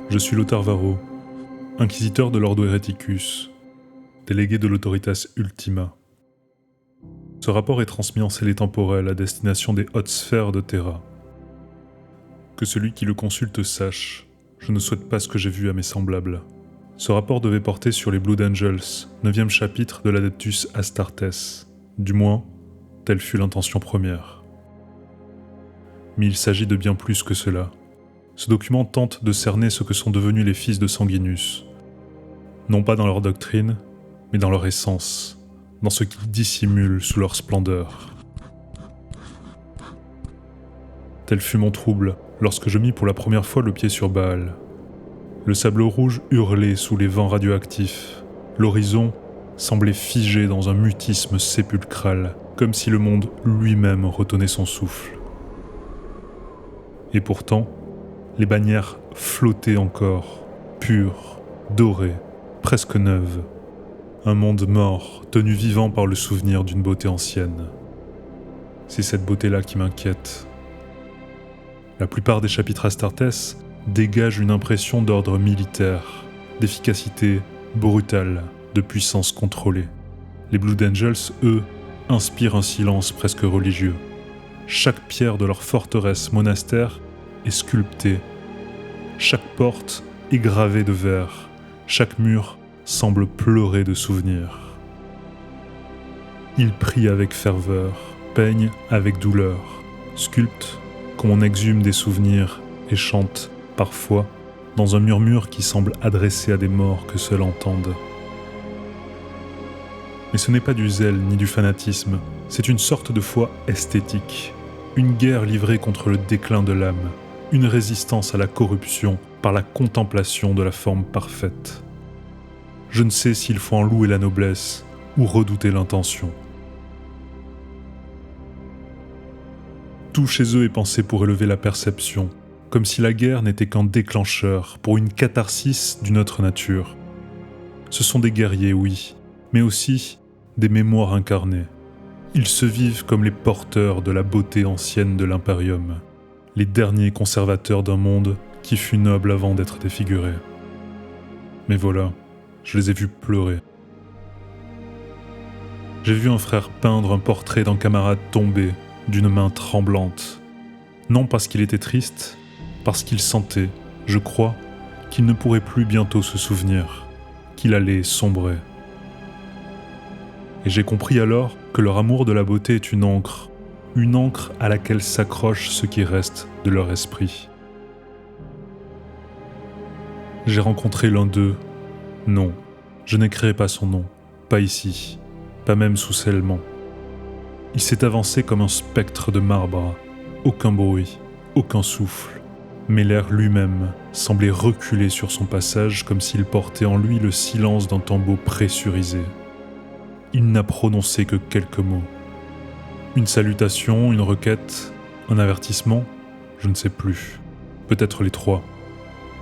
Je suis Lothar Varro, inquisiteur de l'Ordo Hereticus, délégué de l'Autoritas Ultima. Ce rapport est transmis en scellé temporel à destination des hautes sphères de Terra. Que celui qui le consulte sache, je ne souhaite pas ce que j'ai vu à mes semblables. Ce rapport devait porter sur les Blood Angels, 9e chapitre de l'Adeptus Astartes. Du moins, telle fut l'intention première. Mais il s'agit de bien plus que cela. Ce document tente de cerner ce que sont devenus les fils de Sanguinus. Non pas dans leur doctrine, mais dans leur essence, dans ce qu'ils dissimulent sous leur splendeur. Tel fut mon trouble lorsque je mis pour la première fois le pied sur Baal. Le sableau rouge hurlait sous les vents radioactifs. L'horizon semblait figé dans un mutisme sépulcral, comme si le monde lui-même retenait son souffle. Et pourtant, les bannières flottaient encore, pures, dorées, presque neuves. Un monde mort, tenu vivant par le souvenir d'une beauté ancienne. C'est cette beauté-là qui m'inquiète. La plupart des chapitres Astartes dégagent une impression d'ordre militaire, d'efficacité brutale, de puissance contrôlée. Les Blood Angels, eux, inspirent un silence presque religieux. Chaque pierre de leur forteresse monastère est sculptée. Chaque porte est gravée de verre. Chaque mur semble pleurer de souvenirs. Ils prient avec ferveur, peignent avec douleur, sculptent comme on exhume des souvenirs et chantent, parfois, dans un murmure qui semble adressé à des morts que seuls entendent. Mais ce n'est pas du zèle ni du fanatisme, c'est une sorte de foi esthétique, une guerre livrée contre le déclin de l'âme, une résistance à la corruption par la contemplation de la forme parfaite. Je ne sais s'il faut en louer la noblesse ou redouter l'intention. Tout chez eux est pensé pour élever la perception, comme si la guerre n'était qu'un déclencheur pour une catharsis d'une autre nature. Ce sont des guerriers, oui, mais aussi des mémoires incarnées. Ils se vivent comme les porteurs de la beauté ancienne de l'Imperium, les derniers conservateurs d'un monde qui fut noble avant d'être défiguré. Mais voilà, je les ai vus pleurer. J'ai vu un frère peindre un portrait d'un camarade tombé d'une main tremblante. Non parce qu'il était triste, parce qu'il sentait, je crois, qu'il ne pourrait plus bientôt se souvenir, qu'il allait sombrer. Et j'ai compris alors que leur amour de la beauté est une encre à laquelle s'accroche ce qui reste de leur esprit. J'ai rencontré l'un d'eux. Non, je n'écrirai pas son nom, pas ici, pas même sous scellement. Il s'est avancé comme un spectre de marbre, aucun bruit, aucun souffle, mais l'air lui-même semblait reculer sur son passage comme s'il portait en lui le silence d'un tombeau pressurisé. Il n'a prononcé que quelques mots. Une salutation, une requête, un avertissement, je ne sais plus. Peut-être les trois.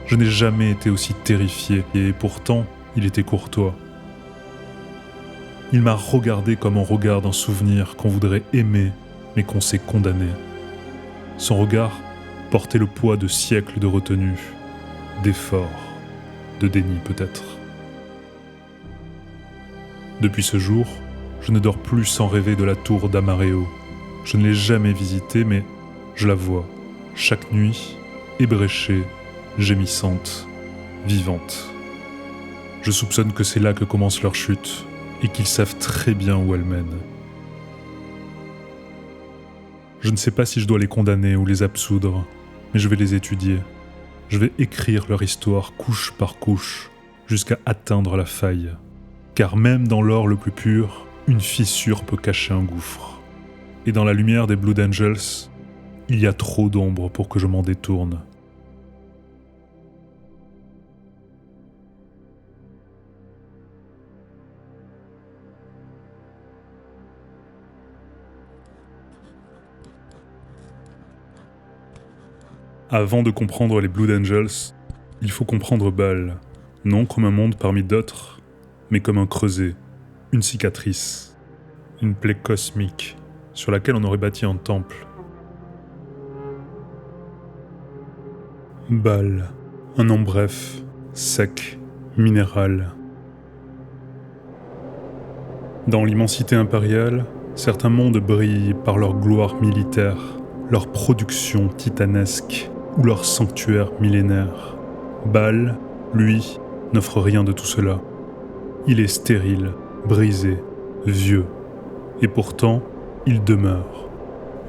Je n'ai jamais été aussi terrifié, et pourtant, il était courtois. Il m'a regardé comme on regarde un souvenir qu'on voudrait aimer, mais qu'on sait condamner. Son regard portait le poids de siècles de retenue, d'efforts, de déni peut-être. Depuis ce jour, je ne dors plus sans rêver de la tour d'Amareo. Je ne l'ai jamais visitée, mais je la vois, chaque nuit, ébréchée, gémissante, vivante. Je soupçonne que c'est là que commence leur chute, et qu'ils savent très bien où elle mène. Je ne sais pas si je dois les condamner ou les absoudre, mais je vais les étudier. Je vais écrire leur histoire couche par couche, jusqu'à atteindre la faille. Car même dans l'or le plus pur, une fissure peut cacher un gouffre. Et dans la lumière des Blood Angels, il y a trop d'ombre pour que je m'en détourne. Avant de comprendre les Blood Angels, il faut comprendre Baal, non comme un monde parmi d'autres, mais comme un creuset, une cicatrice, une plaie cosmique sur laquelle on aurait bâti un temple. Baal, Un nom bref, sec, minéral. Dans l'immensité impériale, certains mondes brillent par leur gloire militaire, leur production titanesque ou leur sanctuaire millénaire. Baal, lui, n'offre rien de tout cela. Il est stérile, brisé, vieux. Et pourtant, il demeure.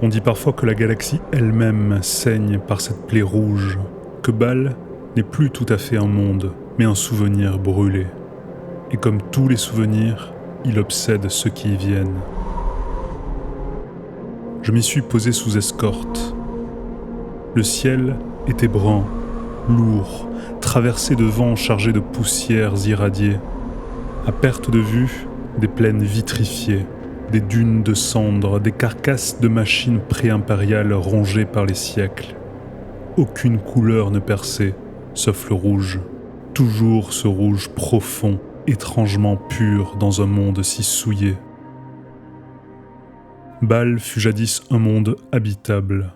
On dit parfois que la galaxie elle-même saigne par cette plaie rouge, que Baal n'est plus tout à fait un monde, mais un souvenir brûlé. Et comme tous les souvenirs, il obsède ceux qui y viennent. Je m'y suis posé sous escorte. Le ciel était brun, lourd, traversé de vents chargés de poussières irradiées. À perte de vue, des plaines vitrifiées, des dunes de cendres, des carcasses de machines pré-impériales rongées par les siècles. Aucune couleur ne perçait, sauf le rouge. Toujours ce rouge profond, étrangement pur dans un monde si souillé. Baal fut jadis un monde habitable.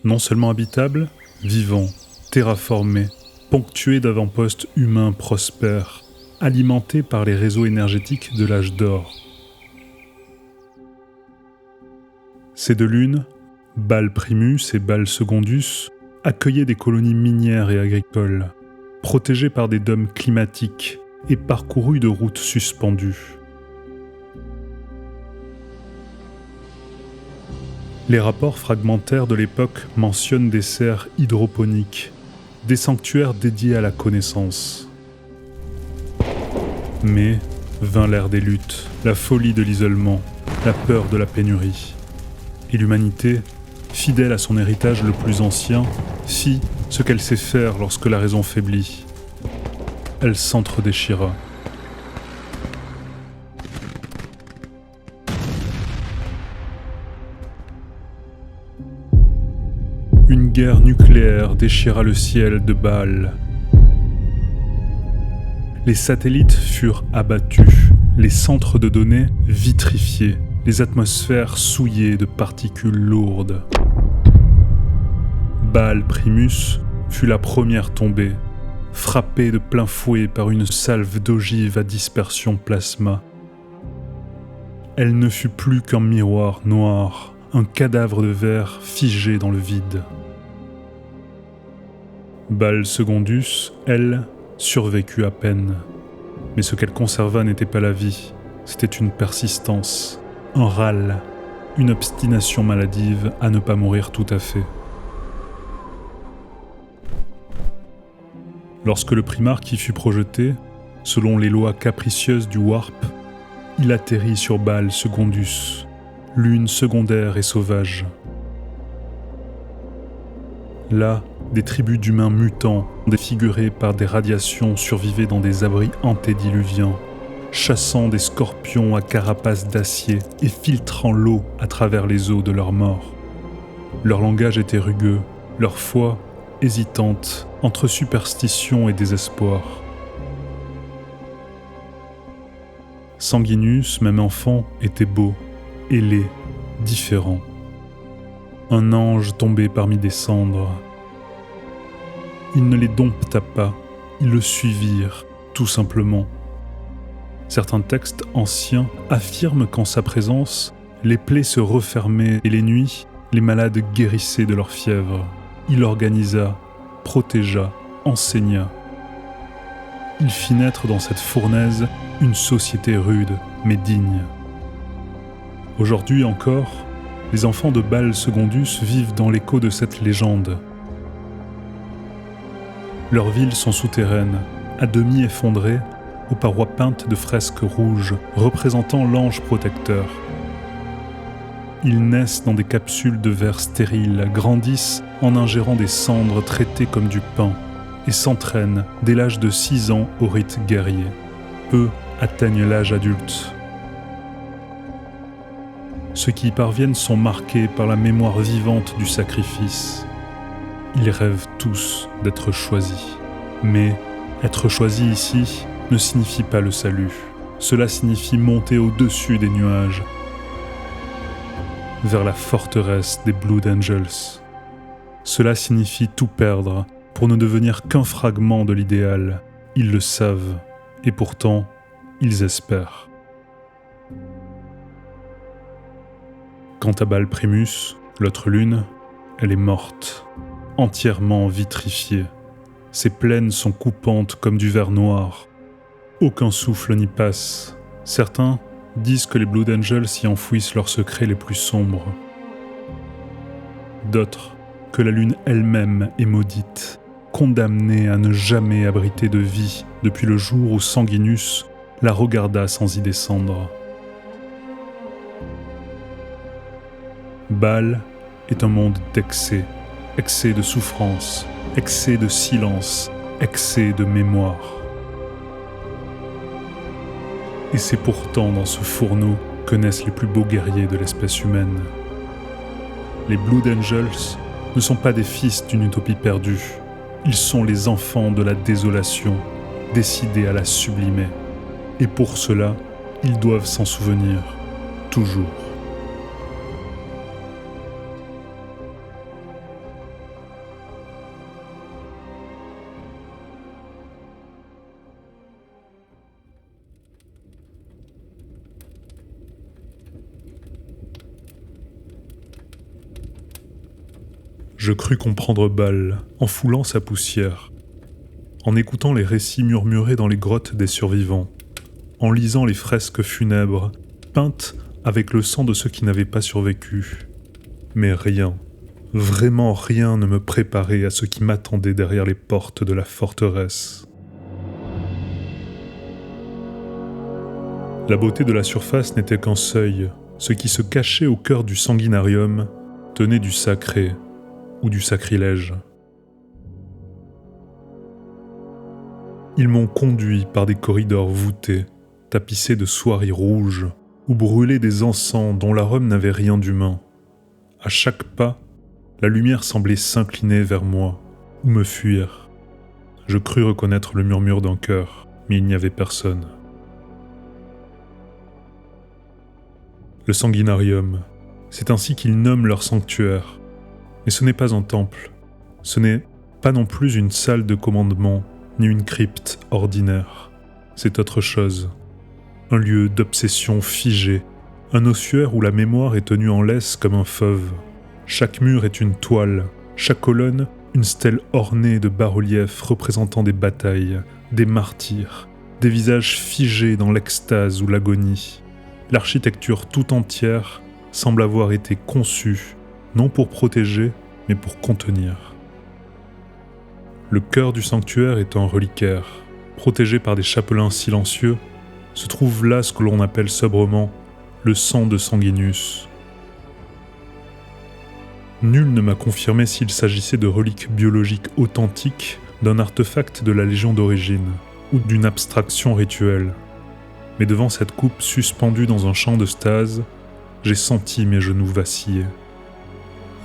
Non seulement habitable, vivant, terraformé, ponctué d'avant-postes humains prospères, alimenté par les réseaux énergétiques de l'âge d'or. Ces deux lunes, Baal Primus et Baal Secondus, accueillaient des colonies minières et agricoles, protégées par des dômes climatiques et parcourues de routes suspendues. Les rapports fragmentaires de l'époque mentionnent des serres hydroponiques, des sanctuaires dédiés à la connaissance. Mais vint l'ère des luttes, la folie de l'isolement, la peur de la pénurie. Et l'humanité, fidèle à son héritage le plus ancien, fit ce qu'elle sait faire lorsque la raison faiblit. Elle s'entre-déchira. Une guerre nucléaire déchira le ciel de Baal. Les satellites furent abattus, les centres de données vitrifiés, les atmosphères souillées de particules lourdes. Baal Primus fut la première tombée, frappée de plein fouet par une salve d'ogive à dispersion plasma. Elle ne fut plus qu'un miroir noir, un cadavre de verre figé dans le vide. Baal Secondus, elle, survécut à peine. Mais ce qu'elle conserva n'était pas la vie, c'était une persistance, un râle, une obstination maladive à ne pas mourir tout à fait. Lorsque le Primarque y fut projeté, selon les lois capricieuses du Warp, il atterrit sur Baal Secondus, lune secondaire et sauvage. Là, des tribus d'humains mutants, défigurés par des radiations, survivaient dans des abris antédiluviens, chassant des scorpions à carapace d'acier et filtrant l'eau à travers les os de leurs morts. Leur langage était rugueux, leur foi hésitante entre superstition et désespoir. Sanguinus, même enfant, était beau, ailé, différent. Un ange tombé parmi des cendres. Il ne les dompta pas, ils le suivirent, tout simplement. Certains textes anciens affirment qu'en sa présence, les plaies se refermaient et les nuits, les malades guérissaient de leur fièvre. Il organisa, protégea, enseigna. Il fit naître dans cette fournaise une société rude, mais digne. Aujourd'hui encore, les enfants de Baal Secondus vivent dans l'écho de cette légende. Leurs villes sont souterraines, à demi effondrées, aux parois peintes de fresques rouges représentant l'ange protecteur. Ils naissent dans des capsules de verre stériles, grandissent en ingérant des cendres traitées comme du pain et s'entraînent dès l'âge de 6 ans au rite guerrier. Peu atteignent l'âge adulte. Ceux qui y parviennent sont marqués par la mémoire vivante du sacrifice. Ils rêvent tous d'être choisis. Mais être choisi ici ne signifie pas le salut. Cela signifie monter au-dessus des nuages, vers la forteresse des Blood Angels. Cela signifie tout perdre pour ne devenir qu'un fragment de l'idéal. Ils le savent, et pourtant, ils espèrent. Quant à Bâle Primus, l'autre lune, elle est morte, entièrement vitrifiée. Ses plaines sont coupantes comme du verre noir. Aucun souffle n'y passe. Certains disent que les Blood Angels y enfouissent leurs secrets les plus sombres. D'autres, que la lune elle-même est maudite, condamnée à ne jamais abriter de vie depuis le jour où Sanguinus la regarda sans y descendre. Bâle est un monde d'excès, excès de souffrance, excès de silence, excès de mémoire. Et c'est pourtant dans ce fourneau que naissent les plus beaux guerriers de l'espèce humaine. Les Blood Angels ne sont pas des fils d'une utopie perdue. Ils sont les enfants de la désolation, décidés à la sublimer. Et pour cela, ils doivent s'en souvenir, toujours. Je crus comprendre Bâle en foulant sa poussière, en écoutant les récits murmurés dans les grottes des survivants, en lisant les fresques funèbres peintes avec le sang de ceux qui n'avaient pas survécu. Mais rien, vraiment rien ne me préparait à ce qui m'attendait derrière les portes de la forteresse. La beauté de la surface n'était qu'un seuil. Ce qui se cachait au cœur du sanguinarium tenait du sacré ou du sacrilège. Ils m'ont conduit par des corridors voûtés, tapissés de soieries rouges, où brûlaient des encens dont l'arôme n'avait rien d'humain. À chaque pas, la lumière semblait s'incliner vers moi, ou me fuir. Je crus reconnaître le murmure d'un cœur, mais il n'y avait personne. Le sanguinarium, c'est ainsi qu'ils nomment leur sanctuaire. Mais ce n'est pas un temple, ce n'est pas non plus une salle de commandement, ni une crypte ordinaire. C'est autre chose. Un lieu d'obsession figé, un ossuaire où la mémoire est tenue en laisse comme un fauve. Chaque mur est une toile, chaque colonne une stèle ornée de bas-reliefs représentant des batailles, des martyrs, des visages figés dans l'extase ou l'agonie. L'architecture tout entière semble avoir été conçue non pour protéger, mais pour contenir. Le cœur du sanctuaire est un reliquaire. Protégé par des chapelains silencieux, se trouve là ce que l'on appelle sobrement le sang de Sanguinus. Nul ne m'a confirmé s'il s'agissait de reliques biologiques authentiques, d'un artefact de la Légion d'origine, ou d'une abstraction rituelle. Mais devant cette coupe suspendue dans un champ de stase, j'ai senti mes genoux vaciller.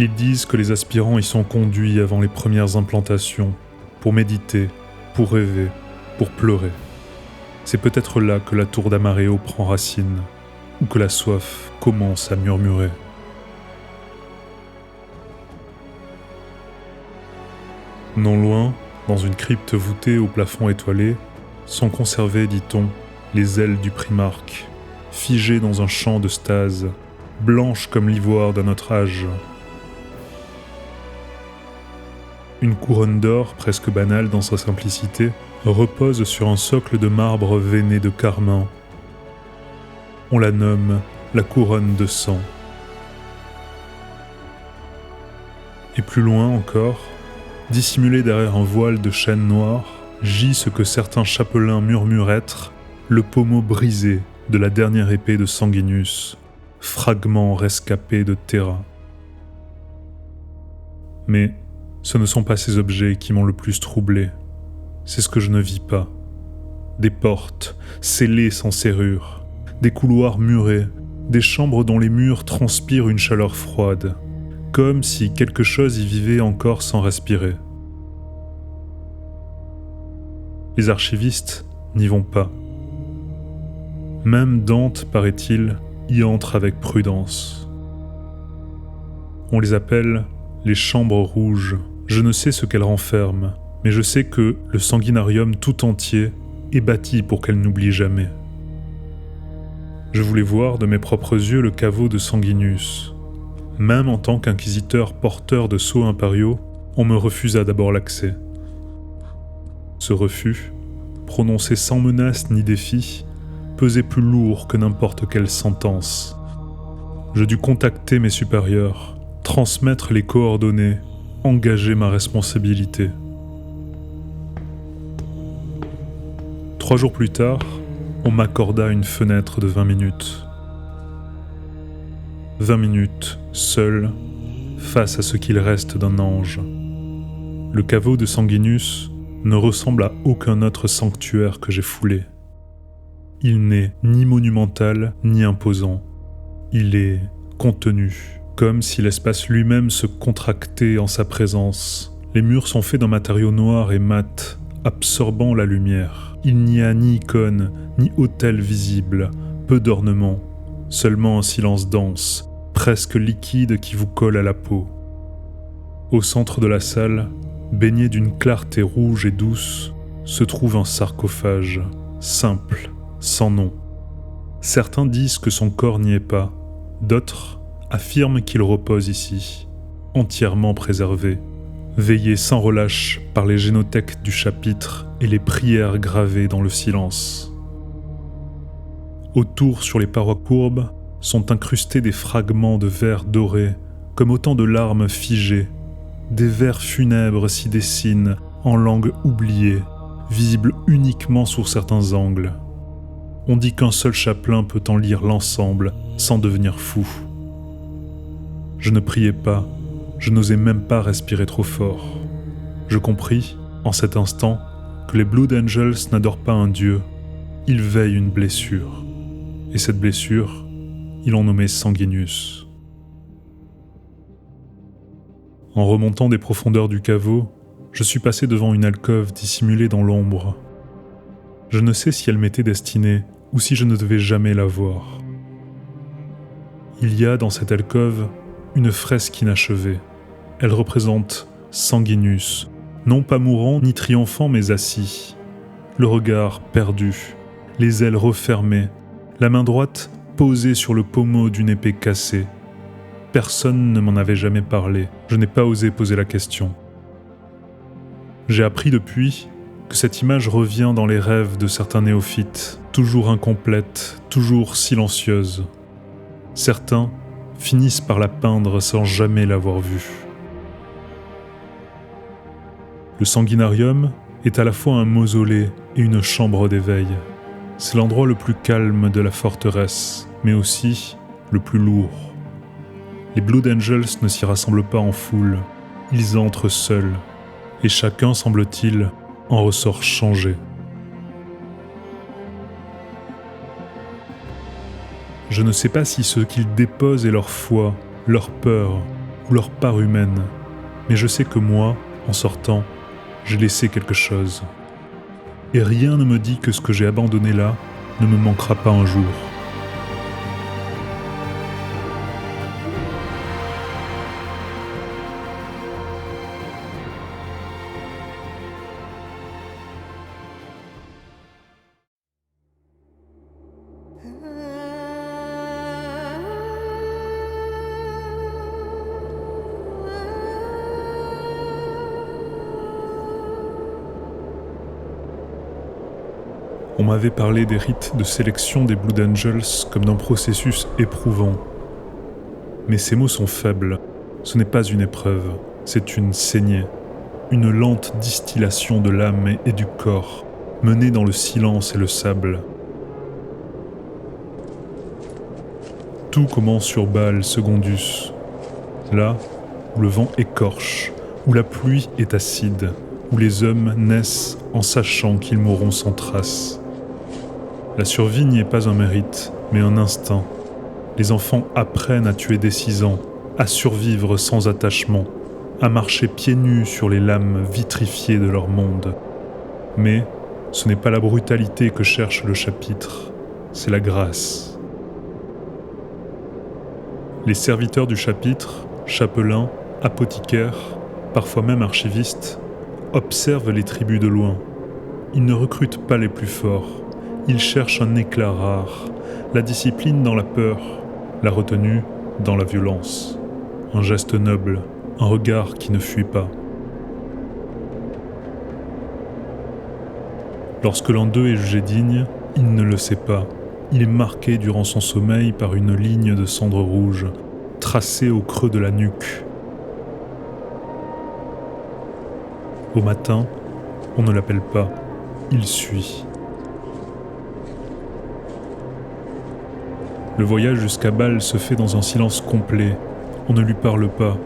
Ils disent que les aspirants y sont conduits avant les premières implantations, pour méditer, pour rêver, pour pleurer. C'est peut-être là que la tour d'Amareo prend racine, ou que la soif commence à murmurer. Non loin, dans une crypte voûtée au plafond étoilé, sont conservées, dit-on, les ailes du primarque, figées dans un champ de stase, blanches comme l'ivoire d'un autre âge. Une couronne d'or, presque banale dans sa simplicité, repose sur un socle de marbre veiné de carmin. On la nomme la couronne de sang. Et plus loin encore, dissimulé derrière un voile de chêne noir, gît ce que certains chapelains murmurent être le pommeau brisé de la dernière épée de Sanguinus, fragment rescapé de Terra. Mais ce ne sont pas ces objets qui m'ont le plus troublé, c'est ce que je ne vis pas. Des portes, scellées sans serrure, des couloirs murés, des chambres dont les murs transpirent une chaleur froide, comme si quelque chose y vivait encore sans respirer. Les archivistes n'y vont pas. Même Dante, paraît-il, y entre avec prudence. On les appelle les chambres rouges, Je ne sais ce qu'elle renferme, mais je sais que le sanguinarium tout entier est bâti pour qu'elle n'oublie jamais. Je voulais voir de mes propres yeux le caveau de Sanguinius. Même en tant qu'inquisiteur porteur de sceaux impériaux, on me refusa d'abord l'accès. Ce refus, prononcé sans menace ni défi, pesait plus lourd que n'importe quelle sentence. Je dus contacter mes supérieurs, transmettre les coordonnées, engager ma responsabilité. 3 jours plus tard, on m'accorda une fenêtre de 20 minutes. 20 minutes, seul, face à ce qu'il reste d'un ange. Le caveau de Sanguinius ne ressemble à aucun autre sanctuaire que j'ai foulé. Il n'est ni monumental ni imposant. Il est contenu, comme si l'espace lui-même se contractait en sa présence. Les murs sont faits d'un matériau noir et mat, absorbant la lumière. Il n'y a ni icône, ni autel visible, peu d'ornements, seulement un silence dense, presque liquide qui vous colle à la peau. Au centre de la salle, baigné d'une clarté rouge et douce, se trouve un sarcophage, simple, sans nom. Certains disent que son corps n'y est pas, d'autres affirment qu'il repose ici, entièrement préservé, veillé sans relâche par les génothèques du chapitre et les prières gravées dans le silence. Autour, sur les parois courbes, sont incrustés des fragments de verre doré, comme autant de larmes figées. Des vers funèbres s'y dessinent, en langue oubliée, visibles uniquement sous certains angles. On dit qu'un seul chapelain peut en lire l'ensemble, sans devenir fou. Je ne priais pas, je n'osais même pas respirer trop fort. Je compris, en cet instant, que les Blood Angels n'adorent pas un dieu, ils veillent une blessure. Et cette blessure, ils l'ont nommée Sanguinius. En remontant des profondeurs du caveau, je suis passé devant une alcôve dissimulée dans l'ombre. Je ne sais si elle m'était destinée ou si je ne devais jamais la voir. Il y a dans cette alcôve une fresque inachevée. Elle représente Sanguinius, non pas mourant ni triomphant mais assis, le regard perdu, les ailes refermées, la main droite posée sur le pommeau d'une épée cassée. Personne ne m'en avait jamais parlé, je n'ai pas osé poser la question. J'ai appris depuis que cette image revient dans les rêves de certains néophytes, toujours incomplète, toujours silencieuse. Certains finissent par la peindre sans jamais l'avoir vue. Le sanguinarium est à la fois un mausolée et une chambre d'éveil. C'est l'endroit le plus calme de la forteresse, mais aussi le plus lourd. Les Blood Angels ne s'y rassemblent pas en foule, ils entrent seuls, et chacun, semble-t-il, en ressort changé. Je ne sais pas si ce qu'ils déposent est leur foi, leur peur ou leur part humaine, mais je sais que moi, en sortant, j'ai laissé quelque chose. Et rien ne me dit que ce que j'ai abandonné là ne me manquera pas un jour. On m'avait parlé des rites de sélection des Blood Angels comme d'un processus éprouvant. Mais ces mots sont faibles. Ce n'est pas une épreuve, c'est une saignée, une lente distillation de l'âme et du corps, menée dans le silence et le sable. Tout commence sur Baal Secondus, là où le vent écorche, où la pluie est acide, où les hommes naissent en sachant qu'ils mourront sans trace. La survie n'y est pas un mérite, mais un instinct. Les enfants apprennent à tuer dès 6 ans, à survivre sans attachement, à marcher pieds nus sur les lames vitrifiées de leur monde. Mais ce n'est pas la brutalité que cherche le chapitre, c'est la grâce. Les serviteurs du chapitre, chapelains, apothicaires, parfois même archivistes, observent les tribus de loin. Ils ne recrutent pas les plus forts, ils cherchent un éclat rare, la discipline dans la peur, la retenue dans la violence, un geste noble, un regard qui ne fuit pas. Lorsque l'un d'eux est jugé digne, il ne le sait pas. Il est marqué durant son sommeil par une ligne de cendre rouge, tracée au creux de la nuque. Au matin, on ne l'appelle pas, il suit. Le voyage jusqu'à Bâle se fait dans un silence complet. On ne lui parle pas,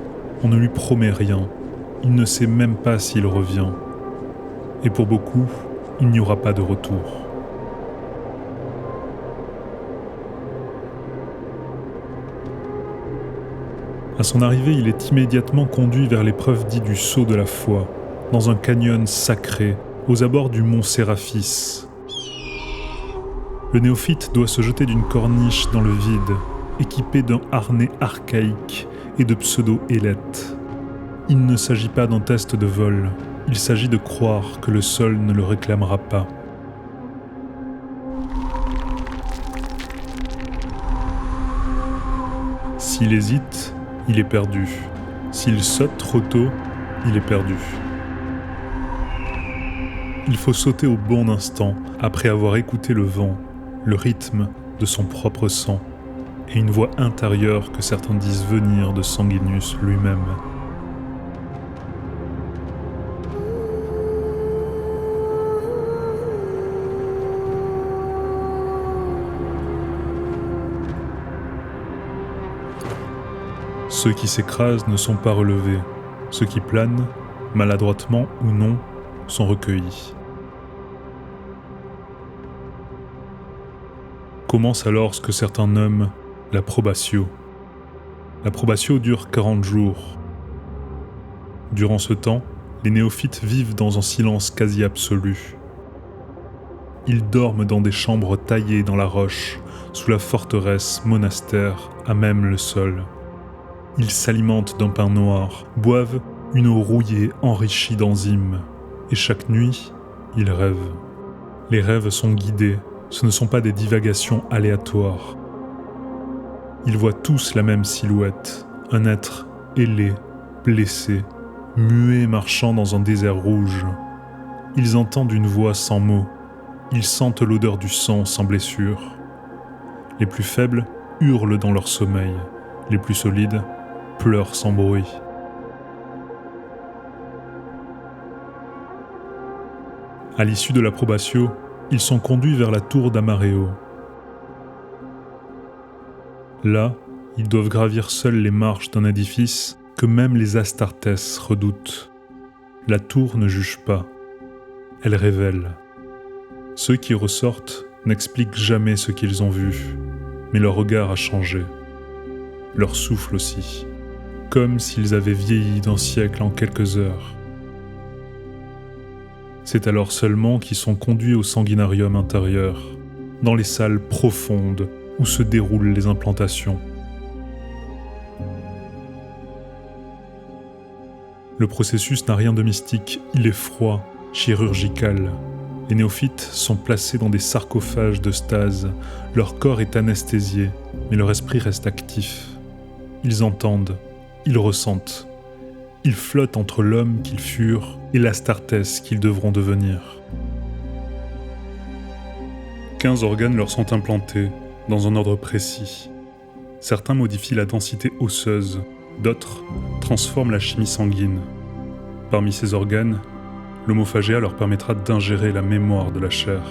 on ne lui promet rien. Il ne sait même pas s'il revient. Et pour beaucoup, il n'y aura pas de retour. À son arrivée, il est immédiatement conduit vers l'épreuve dite du saut de la foi, dans un canyon sacré, aux abords du mont Séraphis. Le néophyte doit se jeter d'une corniche dans le vide, équipé d'un harnais archaïque et de pseudo-ailettes. Il ne s'agit pas d'un test de vol, il s'agit de croire que le sol ne le réclamera pas. S'il hésite, il est perdu. S'il saute trop tôt, il est perdu. Il faut sauter au bon instant, après avoir écouté le vent, le rythme de son propre sang, et une voix intérieure que certains disent venir de Sanguinus lui-même. Ceux qui s'écrasent ne sont pas relevés. Ceux qui planent, maladroitement ou non, sont recueillis. Commence alors ce que certains nomment la probatio. La probatio dure 40 jours. Durant ce temps, les néophytes vivent dans un silence quasi absolu. Ils dorment dans des chambres taillées dans la roche, sous la forteresse monastère à même le sol. Ils s'alimentent d'un pain noir, boivent une eau rouillée enrichie d'enzymes, et chaque nuit, ils rêvent. Les rêves sont guidés, ce ne sont pas des divagations aléatoires. Ils voient tous la même silhouette, un être ailé, blessé, muet marchant dans un désert rouge. Ils entendent une voix sans mots, ils sentent l'odeur du sang sans blessure. Les plus faibles hurlent dans leur sommeil, les plus solides pleurent sans bruit. À l'issue de la probatio, ils sont conduits vers la tour d'Amareo. Là, ils doivent gravir seuls les marches d'un édifice que même les Astartes redoutent. La tour ne juge pas, elle révèle. Ceux qui ressortent n'expliquent jamais ce qu'ils ont vu, mais leur regard a changé, leur souffle aussi, comme s'ils avaient vieilli d'un siècle en quelques heures. C'est alors seulement qu'ils sont conduits au sanguinarium intérieur, dans les salles profondes où se déroulent les implantations. Le processus n'a rien de mystique, il est froid, chirurgical. Les néophytes sont placés dans des sarcophages de stase, leur corps est anesthésié, mais leur esprit reste actif. Ils entendent, ils ressentent. Ils flottent entre l'homme qu'ils furent et l'Astartès qu'ils devront devenir. 15 organes leur sont implantés, dans un ordre précis. Certains modifient la densité osseuse, d'autres transforment la chimie sanguine. Parmi ces organes, l'homophagia leur permettra d'ingérer la mémoire de la chair.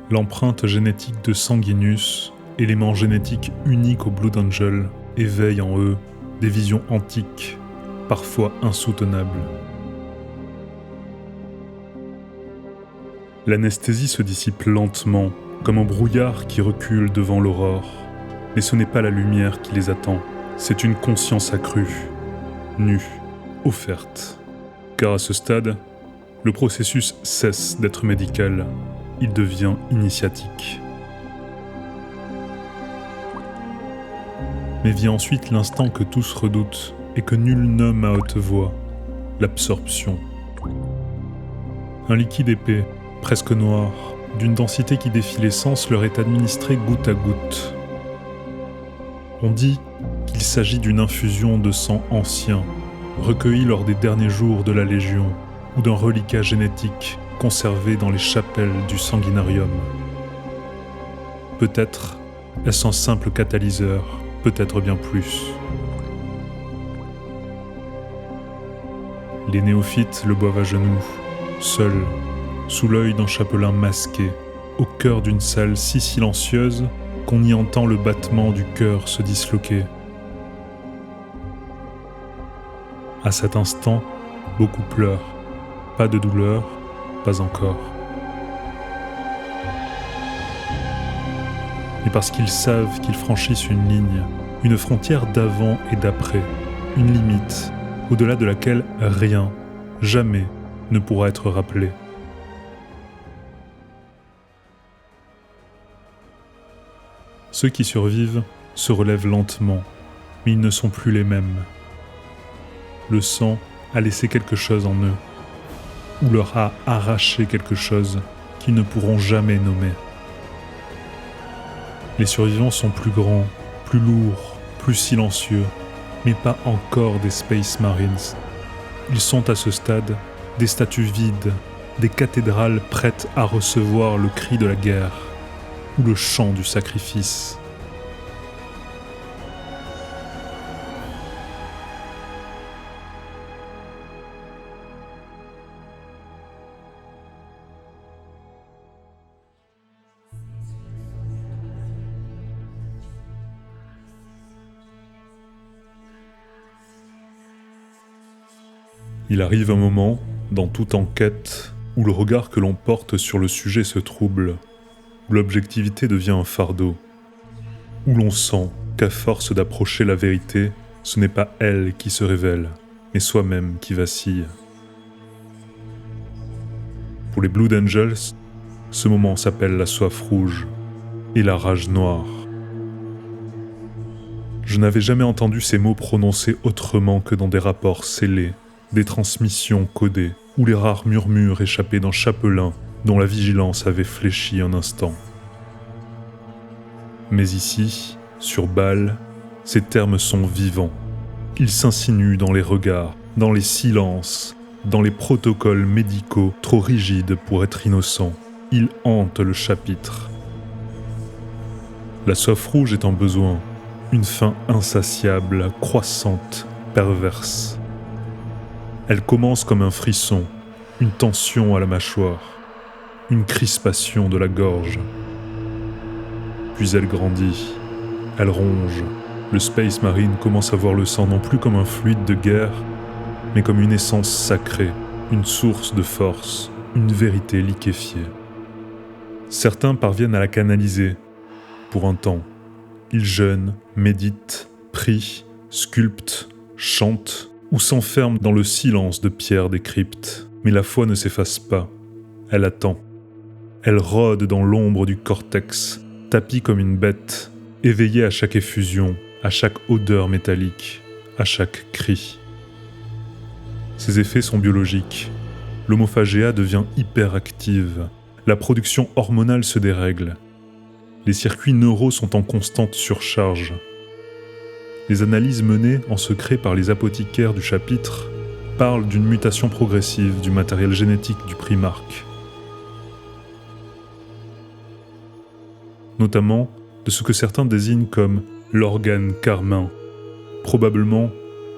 L'empreinte génétique de Sanguinus, élément génétique unique au Blood Angel, éveille en eux des visions antiques, parfois insoutenables. L'anesthésie se dissipe lentement, comme un brouillard qui recule devant l'aurore. Mais ce n'est pas la lumière qui les attend, c'est une conscience accrue, nue, offerte. Car à ce stade, le processus cesse d'être médical, il devient initiatique. Mais vient ensuite l'instant que tous redoutent et que nul nomme à haute voix, l'absorption. Un liquide épais, presque noir, d'une densité qui défie l'essence, leur est administré goutte à goutte. On dit qu'il s'agit d'une infusion de sang ancien, recueilli lors des derniers jours de la Légion, ou d'un reliquat génétique conservé dans les chapelles du sanguinarium. Peut-être est-ce un simple catalyseur, peut-être bien plus. Les néophytes le boivent à genoux, seuls, sous l'œil d'un chapelain masqué, au cœur d'une salle si silencieuse qu'on y entend le battement du cœur se disloquer. À cet instant, beaucoup pleurent. Pas de douleur, pas encore. Et parce qu'ils savent qu'ils franchissent une ligne, une frontière d'avant et d'après, une limite, au-delà de laquelle rien, jamais, ne pourra être rappelé. Ceux qui survivent se relèvent lentement, mais ils ne sont plus les mêmes. Le sang a laissé quelque chose en eux, ou leur a arraché quelque chose qu'ils ne pourront jamais nommer. Les survivants sont plus grands, plus lourds, plus silencieux, mais pas encore des Space Marines. Ils sont à ce stade des statues vides, des cathédrales prêtes à recevoir le cri de la guerre ou le chant du sacrifice. Il arrive un moment, dans toute enquête, où le regard que l'on porte sur le sujet se trouble, où l'objectivité devient un fardeau, où l'on sent qu'à force d'approcher la vérité, ce n'est pas elle qui se révèle, mais soi-même qui vacille. Pour les Blood Angels, ce moment s'appelle la soif rouge et la rage noire. Je n'avais jamais entendu ces mots prononcés autrement que dans des rapports scellés, des transmissions codées, ou les rares murmures échappés d'un chapelain dont la vigilance avait fléchi un instant. Mais ici, sur Bâle, ces termes sont vivants. Ils s'insinuent dans les regards, dans les silences, dans les protocoles médicaux trop rigides pour être innocents. Ils hantent le chapitre. La soif rouge est un besoin, une faim insatiable, croissante, perverse. Elle commence comme un frisson, une tension à la mâchoire, une crispation de la gorge. Puis elle grandit, elle ronge. Le Space Marine commence à voir le sang non plus comme un fluide de guerre, mais comme une essence sacrée, une source de force, une vérité liquéfiée. Certains parviennent à la canaliser, pour un temps. Ils jeûnent, méditent, prient, sculptent, chantent, ou s'enferment dans le silence de pierre des cryptes. Mais la foi ne s'efface pas, elle attend. Elle rôde dans l'ombre du cortex, tapie comme une bête, éveillée à chaque effusion, à chaque odeur métallique, à chaque cri. Ses effets sont biologiques. L'homophagéa devient hyperactive. La production hormonale se dérègle. Les circuits neuraux sont en constante surcharge. Les analyses menées en secret par les apothicaires du chapitre parlent d'une mutation progressive du matériel génétique du Primarque. Notamment de ce que certains désignent comme l'organe carmin, probablement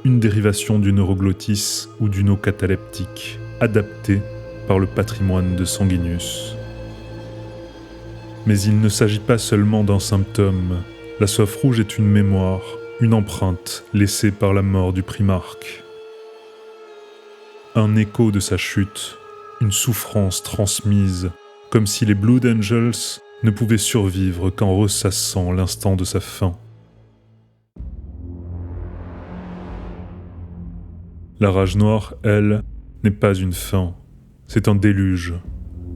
une dérivation du neuroglottis ou du nœud cataleptique, adapté par le patrimoine de Sanguinius. Mais il ne s'agit pas seulement d'un symptôme. La soif rouge est une mémoire, une empreinte laissée par la mort du Primarque. Un écho de sa chute, une souffrance transmise, comme si les Blood Angels ne pouvaient survivre qu'en ressassant l'instant de sa fin. La rage noire, elle, n'est pas une fin, c'est un déluge,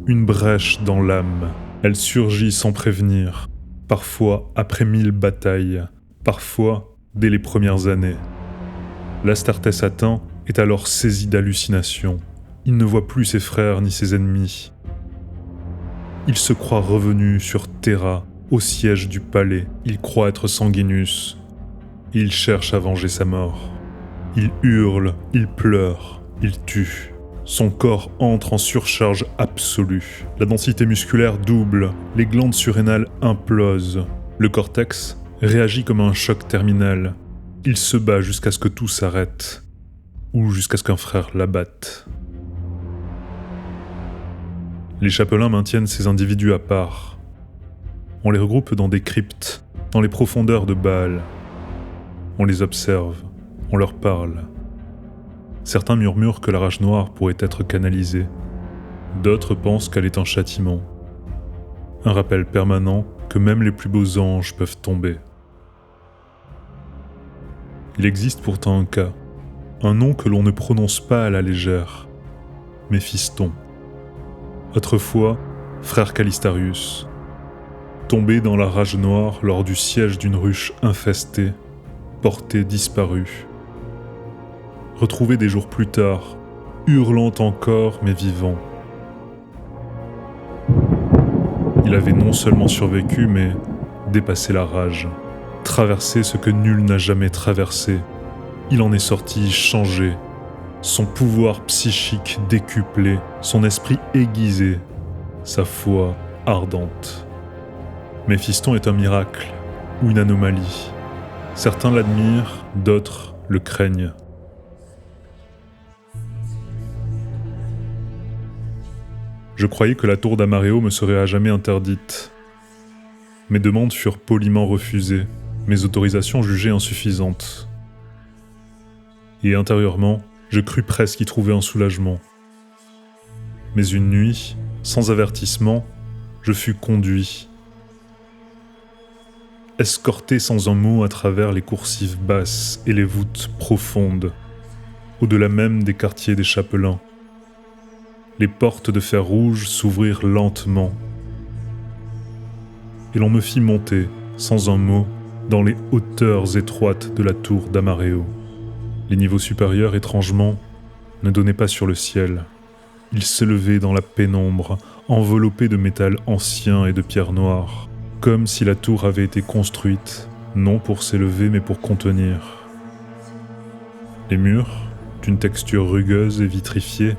une brèche dans l'âme. Elle surgit sans prévenir, parfois après 1000 batailles, parfois dès les premières années. L'Astartés atteint est alors saisi d'hallucinations. Il ne voit plus ses frères ni ses ennemis. Il se croit revenu sur Terra, au siège du palais. Il croit être Sanguinus. Il cherche à venger sa mort. Il hurle, il pleure, il tue. Son corps entre en surcharge absolue. La densité musculaire double, les glandes surrénales implosent. Le cortex réagit comme un choc terminal. Il se bat jusqu'à ce que tout s'arrête, ou jusqu'à ce qu'un frère l'abatte. Les chapelains maintiennent ces individus à part. On les regroupe dans des cryptes, dans les profondeurs de Baal. On les observe, on leur parle. Certains murmurent que la rage noire pourrait être canalisée. D'autres pensent qu'elle est un châtiment. Un rappel permanent que même les plus beaux anges peuvent tomber. Il existe pourtant un cas, un nom que l'on ne prononce pas à la légère, Méphiston. Autrefois, frère Calistarius, tombé dans la rage noire lors du siège d'une ruche infestée, porté disparu. Retrouvé des jours plus tard, hurlant encore mais vivant. Il avait non seulement survécu mais dépassé la rage, traversé ce que nul n'a jamais traversé. Il en est sorti changé, son pouvoir psychique décuplé, son esprit aiguisé, sa foi ardente. Méphiston est un miracle ou une anomalie. Certains l'admirent, d'autres le craignent. Je croyais que la tour d'Amaréo me serait à jamais interdite. Mes demandes furent poliment refusées, mes autorisations jugées insuffisantes. Et intérieurement, je crus presque y trouver un soulagement. Mais une nuit, sans avertissement, je fus conduit, escorté sans un mot à travers les coursives basses et les voûtes profondes, au-delà même des quartiers des chapelains. Les portes de fer rouge s'ouvrirent lentement, et l'on me fit monter, sans un mot, dans les hauteurs étroites de la tour d'Amaréo. Les niveaux supérieurs, étrangement, ne donnaient pas sur le ciel. Ils s'élevaient dans la pénombre, enveloppés de métal ancien et de pierres noires, comme si la tour avait été construite, non pour s'élever mais pour contenir. Les murs, d'une texture rugueuse et vitrifiée,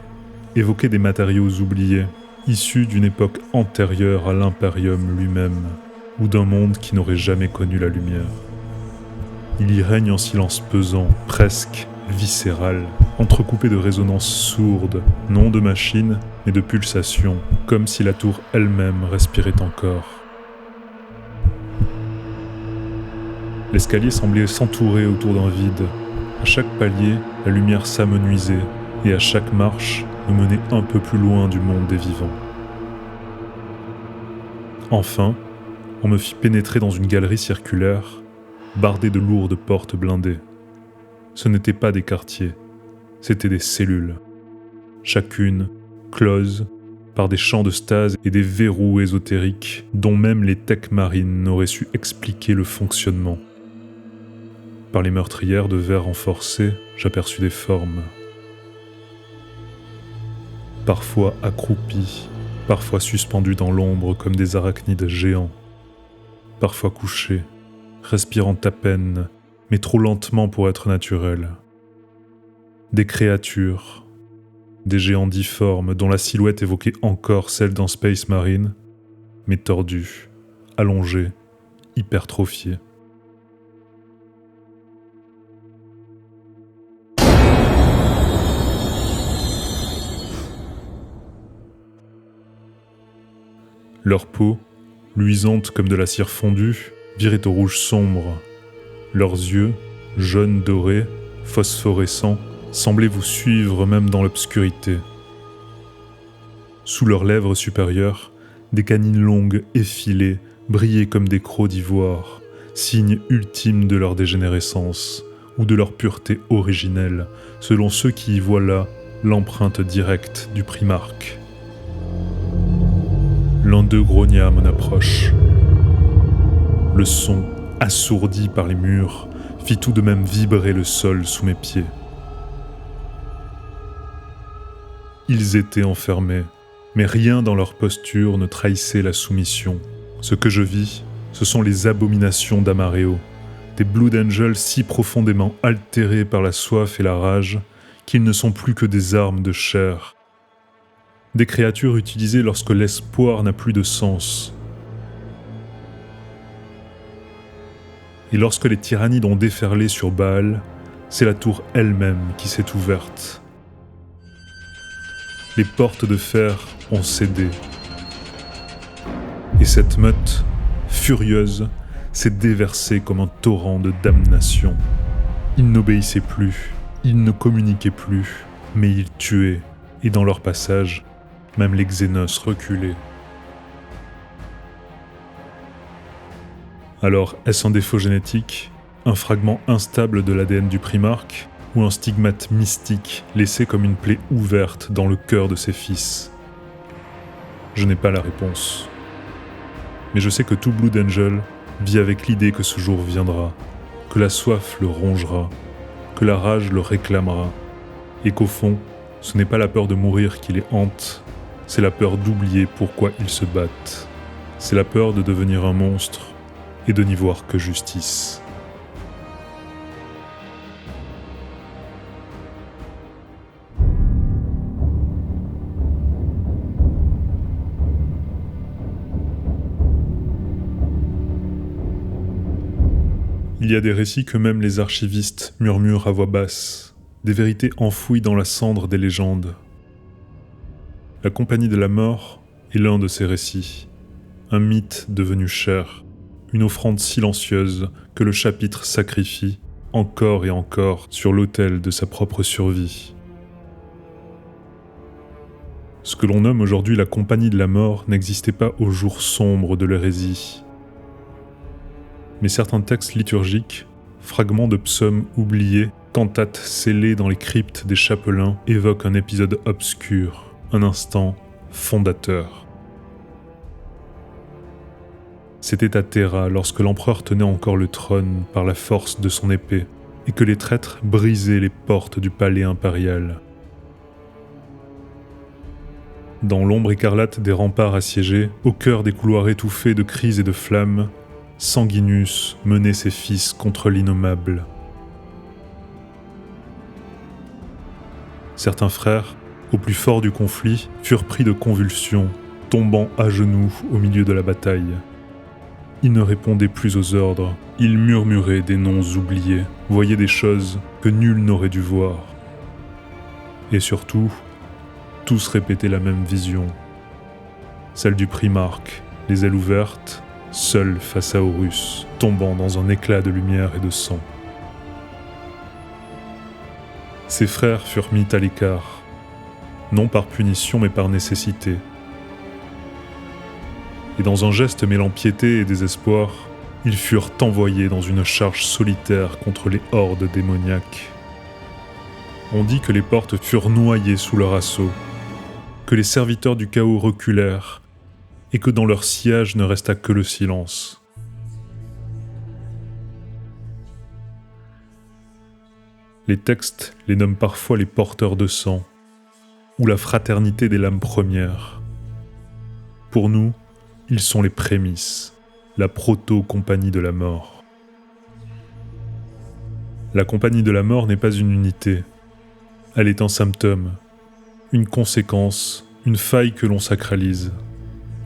évoquaient des matériaux oubliés, issus d'une époque antérieure à l'impérium lui-même, ou d'un monde qui n'aurait jamais connu la lumière. Il y règne un silence pesant, presque viscéral, entrecoupé de résonances sourdes, non de machines, mais de pulsations, comme si la tour elle-même respirait encore. L'escalier semblait s'entourer autour d'un vide. À chaque palier, la lumière s'amenuisait, et à chaque marche, nous menait un peu plus loin du monde des vivants. Enfin, on me fit pénétrer dans une galerie circulaire, bardée de lourdes portes blindées. Ce n'étaient pas des quartiers, c'étaient des cellules, chacune close par des champs de stase et des verrous ésotériques dont même les techs marines n'auraient su expliquer le fonctionnement. Par les meurtrières de verre renforcées, j'aperçus des formes. Parfois accroupies, parfois suspendues dans l'ombre comme des arachnides géants, parfois couchés, respirant à peine, mais trop lentement pour être naturels. Des créatures, des géants difformes dont la silhouette évoquait encore celle d'un Space Marine, mais tordus, allongés, hypertrophiés. Leur peau, luisante comme de la cire fondue, virait au rouge sombre. Leurs yeux, jaunes dorés, phosphorescents, semblaient vous suivre même dans l'obscurité. Sous leurs lèvres supérieures, des canines longues effilées brillaient comme des crocs d'ivoire, signe ultime de leur dégénérescence ou de leur pureté originelle, selon ceux qui y voient là l'empreinte directe du primarque. L'un d'eux grogna à mon approche. Le son, assourdi par les murs, fit tout de même vibrer le sol sous mes pieds. Ils étaient enfermés, mais rien dans leur posture ne trahissait la soumission. Ce que je vis, ce sont les abominations d'Amareo, des Blood Angels si profondément altérés par la soif et la rage qu'ils ne sont plus que des armes de chair. Des créatures utilisées lorsque l'espoir n'a plus de sens. Et lorsque les tyrannides ont déferlé sur Baal, c'est la tour elle-même qui s'est ouverte. Les portes de fer ont cédé. Et cette meute, furieuse, s'est déversée comme un torrent de damnation. Ils n'obéissaient plus, ils ne communiquaient plus, mais ils tuaient, et dans leur passage, même les Xénos reculaient. Alors, est-ce un défaut génétique, un fragment instable de l'ADN du Primarque, ou un stigmate mystique laissé comme une plaie ouverte dans le cœur de ses fils? Je n'ai pas la réponse. Mais je sais que tout Blood Angel vit avec l'idée que ce jour viendra, que la soif le rongera, que la rage le réclamera, et qu'au fond, ce n'est pas la peur de mourir qui les hante, c'est la peur d'oublier pourquoi ils se battent. C'est la peur de devenir un monstre et de n'y voir que justice. Il y a des récits que même les archivistes murmurent à voix basse, des vérités enfouies dans la cendre des légendes. La Compagnie de la Mort est l'un de ces récits, un mythe devenu cher, une offrande silencieuse que le chapitre sacrifie encore et encore sur l'autel de sa propre survie. Ce que l'on nomme aujourd'hui la Compagnie de la Mort n'existait pas au jour sombre de l'hérésie. Mais certains textes liturgiques, fragments de psaumes oubliés, cantates scellées dans les cryptes des chapelains évoquent un épisode obscur, un instant fondateur. C'était à Terra lorsque l'empereur tenait encore le trône par la force de son épée et que les traîtres brisaient les portes du palais impérial. Dans l'ombre écarlate des remparts assiégés, au cœur des couloirs étouffés de cris et de flammes, Sanguinus menait ses fils contre l'innommable. Certains frères, au plus fort du conflit, furent pris de convulsions, tombant à genoux au milieu de la bataille. Ils ne répondaient plus aux ordres, ils murmuraient des noms oubliés, voyaient des choses que nul n'aurait dû voir. Et surtout, tous répétaient la même vision, celle du Primarque, les ailes ouvertes, seul face à Horus, tombant dans un éclat de lumière et de sang. Ses frères furent mis à l'écart, non par punition mais par nécessité. Et dans un geste mêlant piété et désespoir, ils furent envoyés dans une charge solitaire contre les hordes démoniaques. On dit que les portes furent noyées sous leur assaut, que les serviteurs du chaos reculèrent, et que dans leur sillage ne resta que le silence. Les textes les nomment parfois les porteurs de sang, ou la fraternité des lames premières. Pour nous, ils sont les prémices, la proto-compagnie de la mort. La compagnie de la mort n'est pas une unité, elle est un symptôme, une conséquence, une faille que l'on sacralise.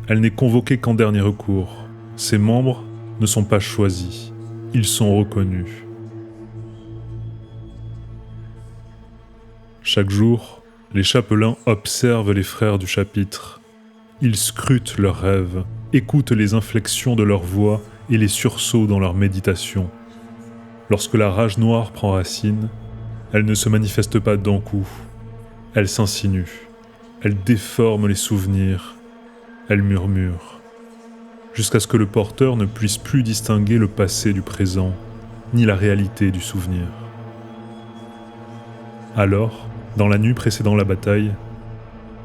Elle n'est convoquée qu'en dernier recours. Ses membres ne sont pas choisis, ils sont reconnus. Chaque jour, les chapelains observent les frères du chapitre. Ils scrutent leurs rêves, écoutent les inflexions de leur voix et les sursauts dans leur méditation. Lorsque la rage noire prend racine, elle ne se manifeste pas d'un coup. Elle s'insinue, elle déforme les souvenirs, elle murmure, jusqu'à ce que le porteur ne puisse plus distinguer le passé du présent, ni la réalité du souvenir. Alors, dans la nuit précédant la bataille,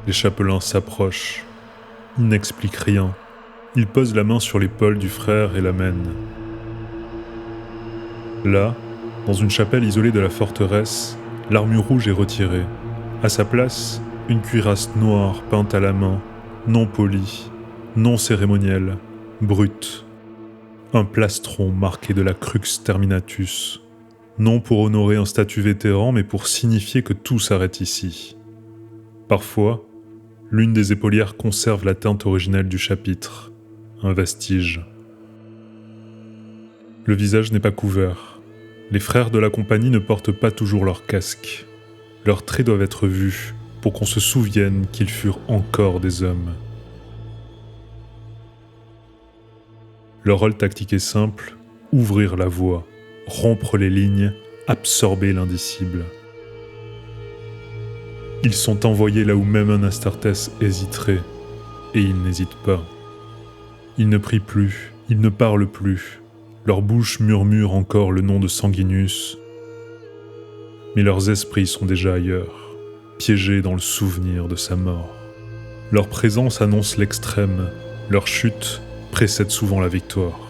les chapelains s'approchent. Ils n'expliquent rien. Ils posent la main sur l'épaule du frère et l'amènent. Là, Dans une chapelle isolée de la forteresse, l'armure rouge est retirée. À sa place, une cuirasse noire peinte à la main, non polie, non cérémonielle, brute. Un plastron marqué de la crux terminatus. Non pour honorer un statut vétéran, mais pour signifier que tout s'arrête ici. Parfois, l'une des épaulières conserve la teinte originelle du chapitre, un vestige. Le visage n'est pas couvert. Les frères de la compagnie ne portent pas toujours leur casque. Leurs traits doivent être vus pour qu'on se souvienne qu'ils furent encore des hommes. Leur rôle tactique est simple, ouvrir la voie, rompre les lignes, absorber l'indicible. Ils sont envoyés là où même un Astartes hésiterait, et ils n'hésitent pas. Ils ne prient plus, ils ne parlent plus. Leur bouche murmure encore le nom de Sanguinus, mais leurs esprits sont déjà ailleurs, piégés dans le souvenir de sa mort. Leur présence annonce l'extrême, leur chute précède souvent la victoire.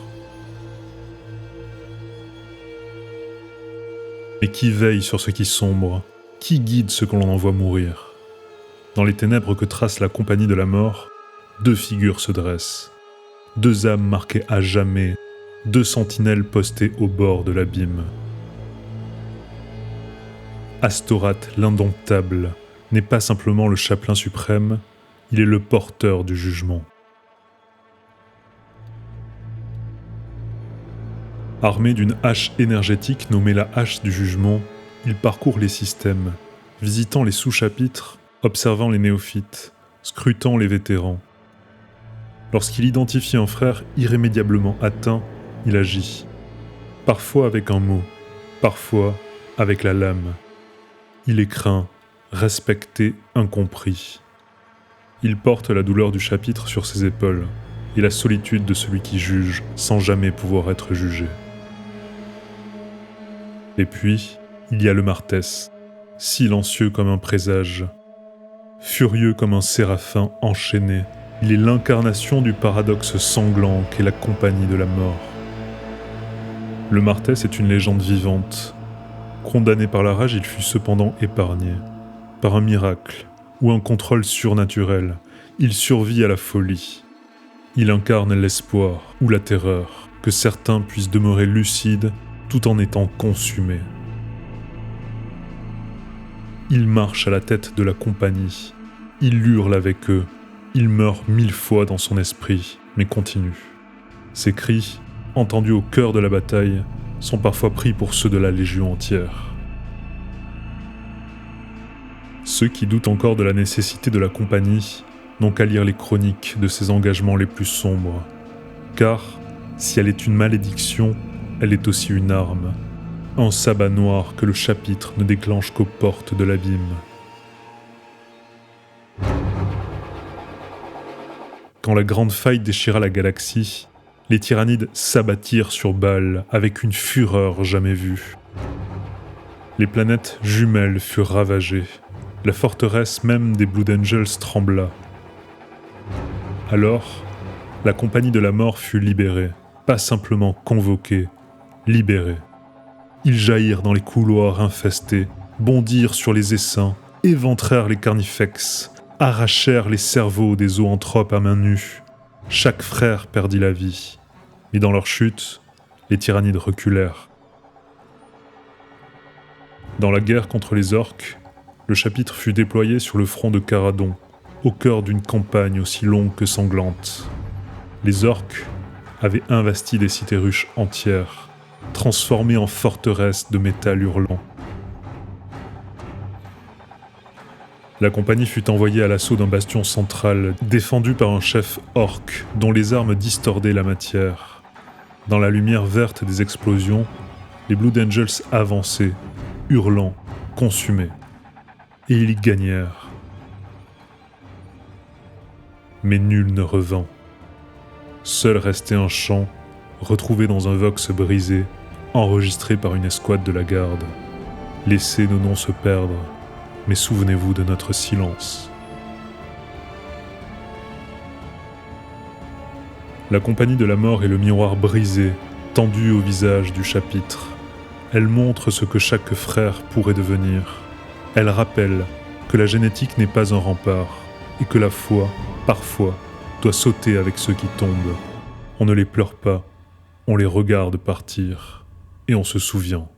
Mais qui veille sur ce qui sombre? Qui guide ceux que l'on envoie mourir? Dans les ténèbres que trace la compagnie de la mort, deux figures se dressent, deux âmes marquées à jamais, deux sentinelles postées au bord de l'abîme. Astorate l'indomptable n'est pas simplement le chapelain suprême, il est le porteur du jugement. Armé d'une hache énergétique nommée la hache du jugement, il parcourt les systèmes, visitant les sous-chapitres, observant les néophytes, scrutant les vétérans. Lorsqu'il identifie un frère irrémédiablement atteint, il agit, parfois avec un mot, parfois avec la lame. Il est craint, respecté, incompris. Il porte la douleur du chapitre sur ses épaules et la solitude de celui qui juge sans jamais pouvoir être jugé. Et puis, il y a le Martès, silencieux comme un présage, furieux comme un séraphin enchaîné. Il est l'incarnation du paradoxe sanglant qu'est la compagnie de la mort. Le Martès est une légende vivante. Condamné par la rage, il fut cependant épargné. Par un miracle ou un contrôle surnaturel, il survit à la folie. Il incarne l'espoir ou la terreur, que certains puissent demeurer lucides tout en étant consumés. Il marche à la tête de la compagnie. Il hurle avec eux. Il meurt 1000 fois dans son esprit, mais continue. Ses cris, entendus au cœur de la bataille, sont parfois pris pour ceux de la Légion entière. Ceux qui doutent encore de la nécessité de la compagnie n'ont qu'à lire les chroniques de ses engagements les plus sombres. Car, si elle est une malédiction, elle est aussi une arme, un sabbat noir que le chapitre ne déclenche qu'aux portes de l'abîme. Quand la grande faille déchira la galaxie, les tyrannides s'abattirent sur Baal avec une fureur jamais vue. Les planètes jumelles furent ravagées, la forteresse même des Blood Angels trembla. Alors, la compagnie de la mort fut libérée, pas simplement convoquée, libérée. Ils jaillirent dans les couloirs infestés, bondirent sur les essaims, éventrèrent les carnifex, arrachèrent les cerveaux des zoanthropes à main nue. Chaque frère perdit la vie. Mais dans leur chute, les tyrannides reculèrent. Dans la guerre contre les orques, le chapitre fut déployé sur le front de Caradon, au cœur d'une campagne aussi longue que sanglante. Les orques avaient investi des cités ruches entières, transformées en forteresses de métal hurlant. La compagnie fut envoyée à l'assaut d'un bastion central, défendu par un chef orc dont les armes distordaient la matière. Dans la lumière verte des explosions, les Blood Angels avançaient, hurlant, consumés. Et ils gagnèrent. Mais nul ne revint. Seul restait un chant, retrouvé dans un vox brisé, enregistré par une escouade de la garde. Laissez nos noms se perdre, mais souvenez-vous de notre silence. La compagnie de la mort est le miroir brisé, tendu au visage du chapitre. Elle montre ce que chaque frère pourrait devenir. Elle rappelle que la génétique n'est pas un rempart et que la foi, parfois, doit sauter avec ceux qui tombent. On ne les pleure pas, on les regarde partir et on se souvient.